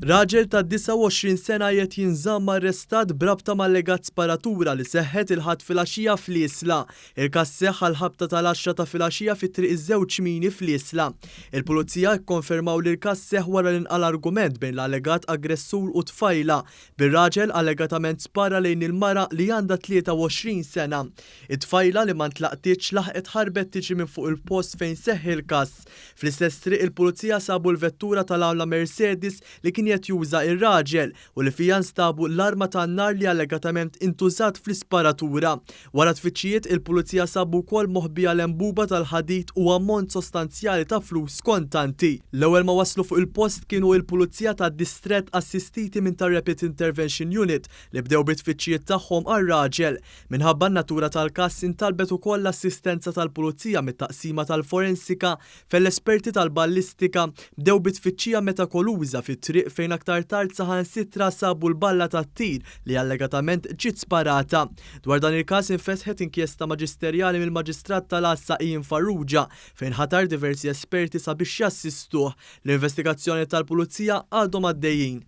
Raġel ta' 29 sena jiet jinżamm arrestat brabta mal-legat sparatura li seħħet il-ħadd filgħaxija fl-Isla. Il-każ seħħ għall-ħabta tal-10 ta' filgħaxija fit-triq iż-żewġ Mini fl-Isla. Il-pulizija kkonfermaw li l-każ seħħ wara li nqal argument bejn l-allegat aggressur u tfajla bir-raġel allegatament spara lejn il-mara li għandha 23 sena. It-tfajla li ma ntlaqtitx laħqet ħarbet tiġi minn fuq il-post fejn seħħ il-każ. Fl-istess triq il-pulizija sabu l-vettura tal-awla Mercedes li kien qed juża ir-raġel u li fija nstabu l-arma tan-nar li allegatament intużat fl-isparatura. Wara tfittxijiet il-pulizija sabu wkoll moħbija l-enbuba tal-ħadid u ammont sostanzjali ta' flus kontanti. L-ewwel ma waslu fuq il-post kienu il-pulizija tad-Distrett assistiti minn tar-Rapid Intervention Unit li bdew bit-tfittxijiet tagħhom għar-raġel. Minħabba n-natura tal-każ intalbet ukoll l-assistenza tal-pulizija mit-taqsima tal-forensika fell-esperti tal-ballistika bdew bit-tfittxija metakoluża fit-triq fejn aktar tard saħansitra sabu l-balla tat-tir li allegatament ġiet sparata. Dwar dan il-każ infetħet inkjesta maġisterjali mill-Maġistrat tal-Għassa Ian Farrugia fejn ħatar diversi esperti sabiex jassistuh. L-investigazzjoni tal-pulizija għadhom għaddejjin.